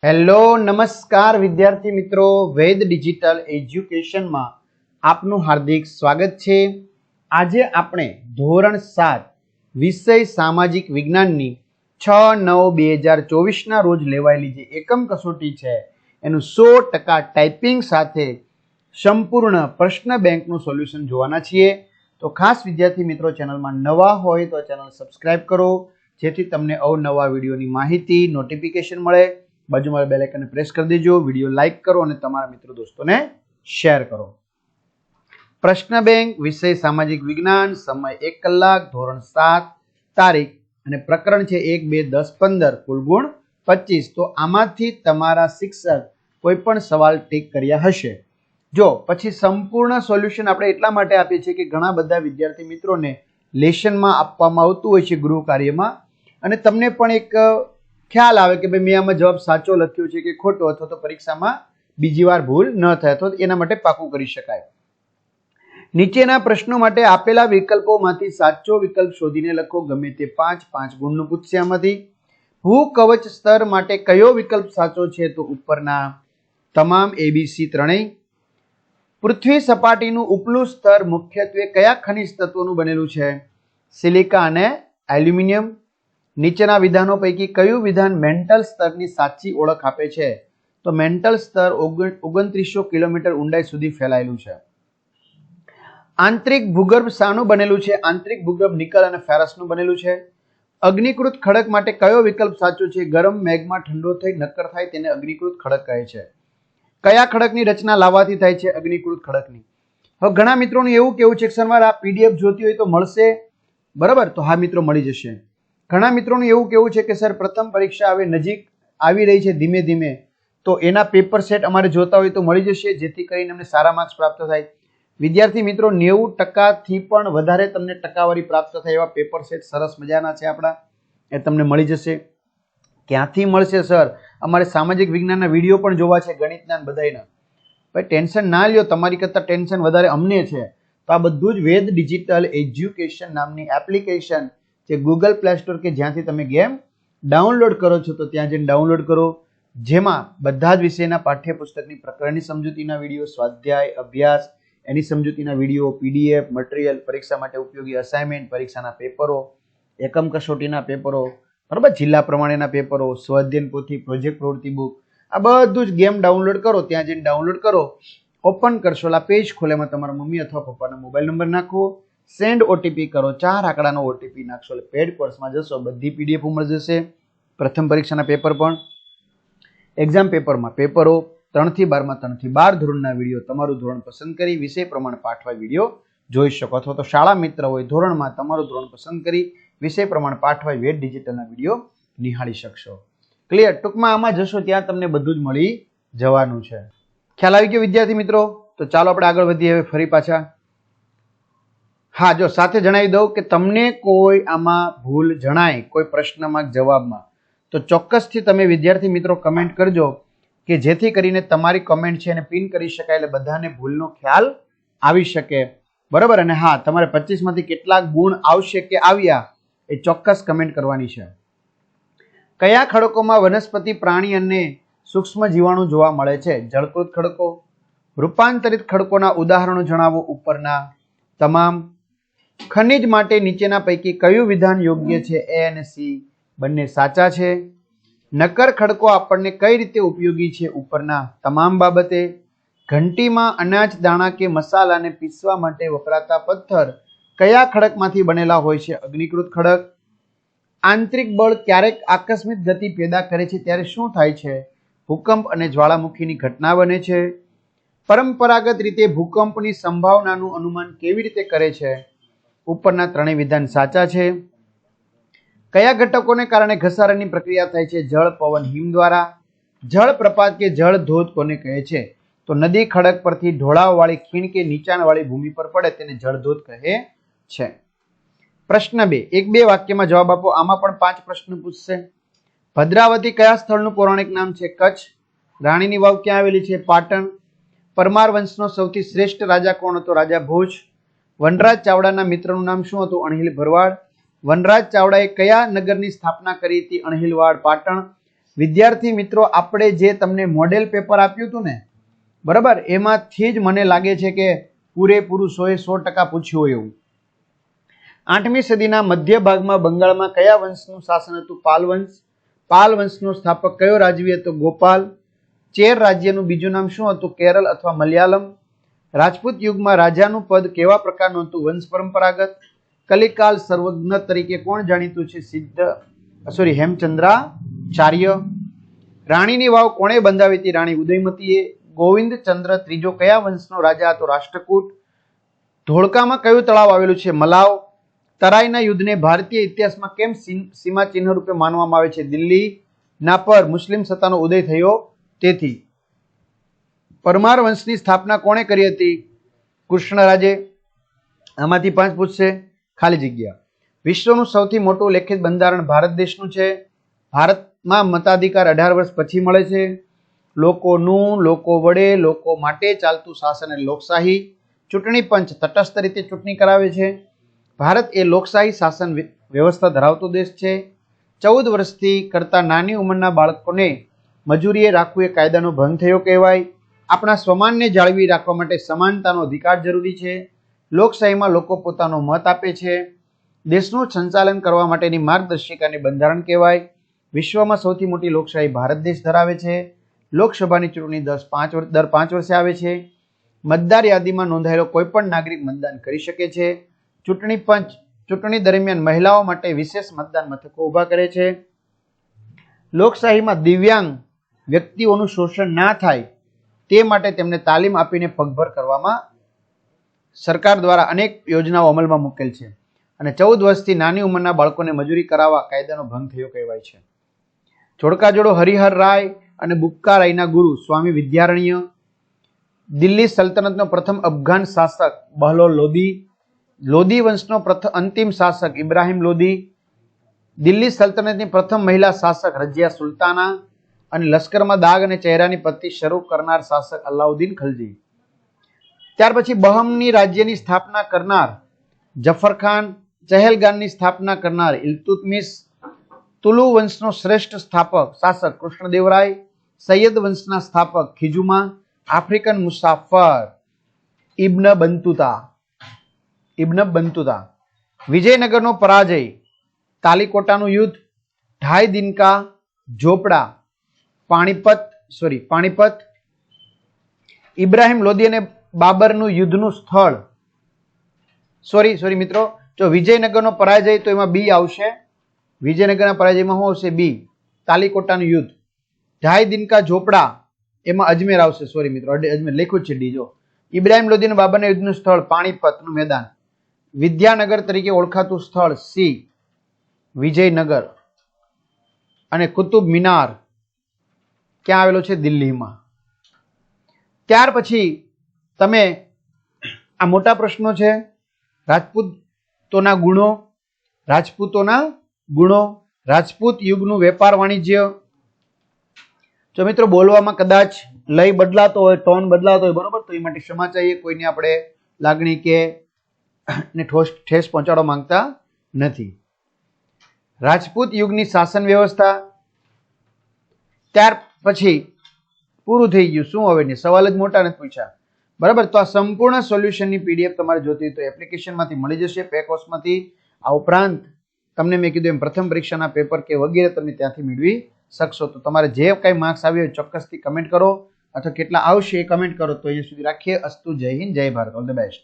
Hello નમસ્કાર વિદ્યાર્થી મિત્રો, વેદ ડિજિટલ એજ્યુકેશનમાં આપનું હાર્દિક સ્વાગત છે। આજે આપણે ધોરણ 7 વિષય સામાજિક વિજ્ઞાનની 6/9/2024 ના રોજ લેવાયેલી જે એકમ કસોટી છે એનું 100% ટાઈપિંગ સાથે સંપૂર્ણ પ્રશ્ન બેંકનું સોલ્યુશન જોવાના છીએ। તો ખાસ વિદ્યાર્થી મિત્રો ચેનલમાં નવા હોય તો ચેનલ સબસ્ક્રાઇબ કરો જેથી તમને અવનવા વિડીયોની માહિતી નોટિફિકેશન મળે। બાજુમાં બેલ આઇકન પ્રેસ કરી દેજો, વિડીયો લાઈક કરો અને તમારા મિત્રો દોસ્તોને શેર કરો। પ્રશ્ન બેંક વિષય સામાજિક વિજ્ઞાન, સમય 1 કલાક, ધોરણ 7, તારીખ અને પ્રકરણ છે 1, 2, 10, 15, કુલ ગુણ 25। તો આમાંથી તમારા શિક્ષક કોઈ પણ સવાલ ટીક કર્યા હશે। જો પછી સંપૂર્ણ સોલ્યુશન આપણે એટલા માટે આપીએ છીએ કે ઘણા બધા વિદ્યાર્થી મિત્રોને લેશનમાં આપવામાં આવતું હોય છે ગૃહ કાર્યમાં, અને તમને પણ એક ખ્યાલ આવે કે ભાઈ મેં આમાં જવાબ સાચો લખ્યો છે કે ખોટો, અથવા તો પરીક્ષામાં બીજી વાર ભૂલ ન થાય, અથવા એના માટે પાકું કરી શકાય। નીચેના પ્રશ્નો માટે આપેલા વિકલ્પોમાંથી સાચો વિકલ્પ શોધીને લખો, ગમે તે 5 ગુણનું પૂછશે આમાંથી। ભૂકવચ સ્તર માટે કયો વિકલ્પ સાચો છે? તો ઉપરના તમામ ABC ત્રણેય। પૃથ્વી સપાટીનું ઉપલું સ્તર મુખ્યત્વે કયા ખનિજ તત્વોનું બનેલું છે? સિલિકા અને એલ્યુમિનિયમ। નીચેના વિધાનો પૈકી કયું વિધાન મેન્ટલ સ્તરની સાચી ઓળખ આપે છે? તો મેન્ટલ સ્તર 2900 કિલોમીટર ઊંડાઈ સુધી ફેલાયેલું છે। આંતરિક ભૂગર્ભ શાનું બનેલું છે? આંતરિક ભૂગર્ભ નિકલ અને ફેરસનું બનેલું છે। અગ્નિકૃત ખડક માટે કયો વિકલ્પ સાચો છે? ગરમ મેઘમાં ઠંડો થઈ નક્કર થાય તેને અગ્નિકૃત ખડક કહે છે। કયા ખડકની રચના લાવવાથી થાય છે? અગ્નિકૃત ખડકની। હવે ઘણા મિત્રોનું એવું કેવું છે કે સર મારે આ PDF જોતી હોય તો મળશે, બરાબર? તો હા મિત્રો, મળી જશે। ઘણા મિત્રોનું એવું કેવું છે કે સર પ્રથમ પરીક્ષા હવે નજીક આવી રહી છે ધીમે ધીમે, તો એના પેપર સેટ અમારે જોતા હોય તો મળી જશે, જેથી કરીને અમને સારા માર્ક્સ પ્રાપ્ત થાય। વિદ્યાર્થી મિત્રો 90%થી પણ વધારે તમને ટકાવારી પ્રાપ્ત થાય એવા પેપર સેટ સરસ મજાના છે આપણા, એ તમને મળી જશે। ક્યાંથી મળશે સર? અમારે સામાજિક વિજ્ઞાનના વિડીયો પણ જોવા છે, ગણિતના બધાયના। ભાઈ ટેન્શન ના લ્યો, તમારી કરતાં ટેન્શન વધારે અમને છે। તો આ બધું જ વેદ ડિજિટલ એજ્યુકેશન નામની એપ્લિકેશન જે ગૂગલ પ્લે સ્ટોર કે જ્યાંથી તમે ગેમ ડાઉનલોડ કરો છો તો ત્યાં જઈને ડાઉનલોડ કરો, જેમાં બધા જ વિષયના પાઠ્યપુસ્તકની પ્રકરણની સમજૂતીના વિડીયો, સ્વાધ્યાય, અભ્યાસ એની સમજૂતીના વિડીયો, PDF મટીરિયલ, પરીક્ષા માટે ઉપયોગી અસાઇનમેન્ટ, પરીક્ષાના પેપરો, એકમ કસોટીના પેપરો, બરાબર, જિલ્લા પ્રમાણેના પેપરો, સ્વાધ્યાયન પોથી, પ્રોજેક્ટ પ્રવૃત્તિ બુક, આ બધું જ ગેમ ડાઉનલોડ કરો, ત્યાં જઈને ડાઉનલોડ કરો, ઓપન કરશો, આ પેજ ખોલે, એમાં તમારા મમ્મી અથવા પપ્પાનો મોબાઈલ નંબર નાખવો, સેન્ડ OTP કરો, 4 આંકડાનો OTP નાખશો એટલે પેડ કોર્સમાં જશો, બધી PDF મળી જશે। પ્રથમ પરીક્ષાના પેપર પણ, એક્ઝામ પેપરમાં પેપરો, 3 થી 12 માં 3 થી 12 ધોરણના વિડીયો, તમારું ધોરણ પસંદ કરી વિષય પ્રમાણે પાઠવાય વિડીયો જોઈ શકો, અથવા તો શાળા મિત્ર હોય ધોરણમાં તમારું ધોરણ પસંદ કરી વિષય પ્રમાણે પાઠવાય વેદ ડિજિટલના વિડીયો નિહાળી શકશો। ક્લિયર? ટૂંકમાં આમાં જશો ત્યાં તમને બધું જ મળી જવાનું છે। ખ્યાલ આવી ગયો વિદ્યાર્થી મિત્રો? તો ચાલો આપણે આગળ વધીએ હવે ફરી પાછા। હા, જો સાથે જણાવી દઉં કે તમને કોઈ આમાં ભૂલ જણાય કોઈ પ્રશ્નમાં જવાબમાં, તો ચોક્કસથી તમે વિદ્યાર્થી મિત્રો કમેન્ટ કરજો કે જેથી કરીને તમારી કમેન્ટ છે એને પિન કરી શકાય, એટલે બધાને ભૂલનો ખ્યાલ આવી શકે, બરાબર? અને હા, તમારે 25 માંથી કેટલાક ગુણ આવશે કે આવ્યા એ ચોક્કસ કમેન્ટ કરવાની છે। કયા ખડકોમાં વનસ્પતિ, પ્રાણી અને સૂક્ષ્મ જીવાણુ જોવા મળે છે? જળકૃત ખડકો। રૂપાંતરિત ખડકોના ઉદાહરણો જણાવો, ઉપરના તમામ। ખનિજ માટે નીચેના પૈકી કયું વિધાન યોગ્ય છે? A અને C બંને સાચા છે। નક્કર ખડકો આપણને કઈ રીતે ઉપયોગી છે? ઉપરના તમામ બાબતે। ઘંટીમાં અનાજ, દાણા કે મસાલાને પીસવા માટે વપરાતા પથ્થર કયા ખડકમાંથી બનેલા હોય છે? અગ્નિકૃત ખડક। આંતરિક બળ ક્યારેક આકસ્મિક ગતિ પેદા કરે છે ત્યારે શું થાય છે? ભૂકંપ અને જ્વાળામુખીની ઘટના બને છે। પરંપરાગત રીતે ભૂકંપની સંભાવનાનું અનુમાન કેવી રીતે કરે છે? ઉપરના ત્રણેય વિધાન સાચા છે। કયા ઘટકોને કારણે ઘસારાની પ્રક્રિયા થાય છે? જળ, પવન, હિમ દ્વારા। જળ પ્રપાત કે જળ ધોધ કોને કહે છે? તો નદી ખડક પરથી ઢોળાવવાળી ખીણ કે નીચાણવાળી ભૂમિ પર પડે તેને જળધોધ કહે છે। પ્રશ્ન 2, 1-2 વાક્યમાં જવાબ આપો। આમાં પણ 5 પ્રશ્ન પૂછશે। ભદ્રાવતી કયા સ્થળનું પૌરાણિક નામ છે? કચ્છ। રાણીની વાવ ક્યાં આવેલી છે? પાટણ। પરમાર વંશનો સૌથી શ્રેષ્ઠ રાજા કોણ હતો? રાજા ભોજ। વનરાજ ચાવડાના મિત્રનું નામ શું હતું? અણહિલ ભરવાડ। વનરાજ ચાવડાએ કયા નગરની સ્થાપના કરી હતી? અણહિલવાડ, પાટણ। વિદ્યાર્થી મિત્રો, આપણે જે તમને મોડેલ પેપર આપ્યું હતું ને, બરાબર, એમાંથી જ મને લાગે છે કે પૂરેપૂરું 100% પૂછ્યું હોય એવું. 8મી સદીના મધ્ય ભાગમાં બંગાળમાં કયા વંશનું શાસન હતું? પાલ વંશ. પાલ વંશનો સ્થાપક કયો રાજવી હતો? ગોપાલ. ચેર રાજ્યનું બીજું નામ શું હતું? કેરળ અથવા મલયાલમ. રાજપૂત યુગમાં રાજાનું પદ કેવા પ્રકારનું હતું? વંશ પરંપરાગત. કલિકાલ સર્વજ્ઞ તરીકે કોણ જાણીતું છે? હેમચંદ્રાચાર્ય. રાણીની વાવ કોણે બંધાવી હતી? રાણી ઉદયમતીએ. ગોવિંદ ચંદ્ર ત્રીજો કયા વંશનો રાજા હતો? રાષ્ટ્રકૂટ. ધોળકામાં કયું તળાવ આવેલું છે? મલાવ. તરાઈના યુદ્ધને ભારતીય ઇતિહાસમાં કેમ સીમા ચિહ્ન રૂપે માનવામાં આવે છે? દિલ્હીના પર મુસ્લિમ સત્તાનો ઉદય થયો તેથી. પરમાર વંશની સ્થાપના કોણે કરી હતી? કૃષ્ણરાજે. આમાંથી 5 પૂછશે. ખાલી જગ્યા. વિશ્વનું સૌથી મોટું લેખિત બંધારણ ભારત દેશનું છે. ભારતમાં મતાધિકાર 18 વર્ષ પછી મળે છે. લોકોનું, લોકો વડે, લોકો માટે ચાલતું શાસન એટલે લોકશાહી. ચૂંટણી પંચ તટસ્થ રીતે ચૂંટણી કરાવે છે. ભારત એ લોકશાહી શાસન વ્યવસ્થા ધરાવતો દેશ છે. 14 વર્ષથી કરતા નાની ઉંમરના બાળકોને મજૂરીએ રાખવું એ કાયદાનો ભંગ થયો કહેવાય. આપણા સ્વમાનને જાળવી રાખવા માટે સમાનતાનો અધિકાર જરૂરી છે. લોકશાહીમાં લોકો પોતાનો મત આપે છે. દેશનું સંચાલન કરવા માટેની માર્ગદર્શિકાને બંધારણ કહેવાય. વિશ્વમાં સૌથી મોટી લોકશાહી ભારત દેશ ધરાવે છે. લોકસભાની ચૂંટણી દર 5 વર્ષે આવે છે. મતદાર યાદીમાં નોંધાયેલો કોઈ પણ નાગરિક મતદાન કરી શકે છે. ચૂંટણી પંચ ચૂંટણી દરમિયાન મહિલાઓ માટે વિશેષ મતદાન મથકો ઊભા કરે છે. લોકશાહીમાં દિવ્યાંગ વ્યક્તિઓનું શોષણ ના થાય તે માટે તેમને તાલીમ આપીને પગભર કરવામાં સરકાર દ્વારા અનેક યોજનાઓ અમલમાં મૂકેલ છે. અને 14 વર્ષથી નાની ઉંમરના બાળકોને મજૂરી કરાવવા કાયદાનો ભંગ થયો કહેવાય છે. જોડકાજોડો હરિહર રાય અને બુક્કા રાયના ગુરુ સ્વામી વિદ્યારણ્ય. દિલ્હી સલ્તનતનો પ્રથમ અફઘાન શાસક બહલોલ લોદી. લોદી વંશનો અંતિમ શાસક ઇબ્રાહિમ લોદી. દિલ્હી સલ્તનતની પ્રથમ મહિલા શાસક રજિયા સુલતાના. અને લશ્કરમાં દાગ અને ચહેરાની પટ્ટી શરૂ કરનાર શાસક અલાઉદ્દીન ખલજી. ત્યાર પછી બહમની રાજ્યની સ્થાપના કરનાર જફર ખાન. ચહેલગાનની સ્થાપના કરનાર ઇલ્તુત્મિશ. તુલુ વંશનો શ્રેષ્ઠ શાસક કૃષ્ણદેવરાય. સૈયદ વંશના સ્થાપક ખીજુમા. આફ્રિકન મુસાફર ઇબ્ન બંતુતા. વિજયનગરનો પરાજય. તાલીકોટાનું યુદ્ધ. ઢાઈ દિનકા ઝોપડા. પાણીપત. ઇબ્રાહિમ લોદી અને બાબરનું યુદ્ધનું સ્થળ. સોરી મિત્રો, જો વિજયનગરનો પરાજય તો એમાં બી આવશે. વિજયનગરના પરાજયમાં શું આવશે? બી. તાલીકોટાનું યુદ્ધ. ઢાઈ દિનકા ઝોપડા એમાં અજમેર આવશે. સોરી મિત્રો, અજમેર લખ્યું છે ડી. જો ઇબ્રાહિમ લોદી અને બાબરના યુદ્ધનું સ્થળ પાણીપતનું મેદાન. વિદ્યાનગર તરીકે ઓળખાતું સ્થળ સી. વિજયનગર. અને કુતુબ મિનાર ક્યાં આવેલો છે? દિલ્હીમાં. ત્યાર પછી તમે આ મોટા પ્રશ્નો છે. રાજપૂતોના ગુણો. રાજપૂત યુગનું વેપાર વાણિજ્ય. જો મિત્રો બોલવામાં કદાચ લય બદલાતો હોય, ટોન બદલાતો હોય, બરોબર, તો એ માટે ક્ષમા ચાહીએ. કોઈને આપણે લાગણી કે ઠેસ પહોંચાડવા માંગતા નથી. રાજપૂત યુગની શાસન વ્યવસ્થા. ત્યાર પછી પૂરું થઈ ગયું. શું હવે? સવાલ જ મોટા નથી પૂછ્યા, બરાબર. તો આ સંપૂર્ણ સોલ્યુશનની પીડીએફ તમારે જોતી હોય તો એપ્લિકેશનમાંથી મળી જશે, પેકોસમાંથી. આ ઉપરાંત તમને મેં કીધું એમ પ્રથમ પરીક્ષાના પેપર કે વગેરે તમે ત્યાંથી મેળવી શકશો. તો તમારે જે કંઈ માર્ક્સ આવ્યો હોય ચોક્કસથી કમેન્ટ કરો, અથવા કેટલા આવશે એ કમેન્ટ કરો. તો અહીંયા સુધી રાખીએ. અસ્તુ. જય હિન્દ, જય ભારત. All the best.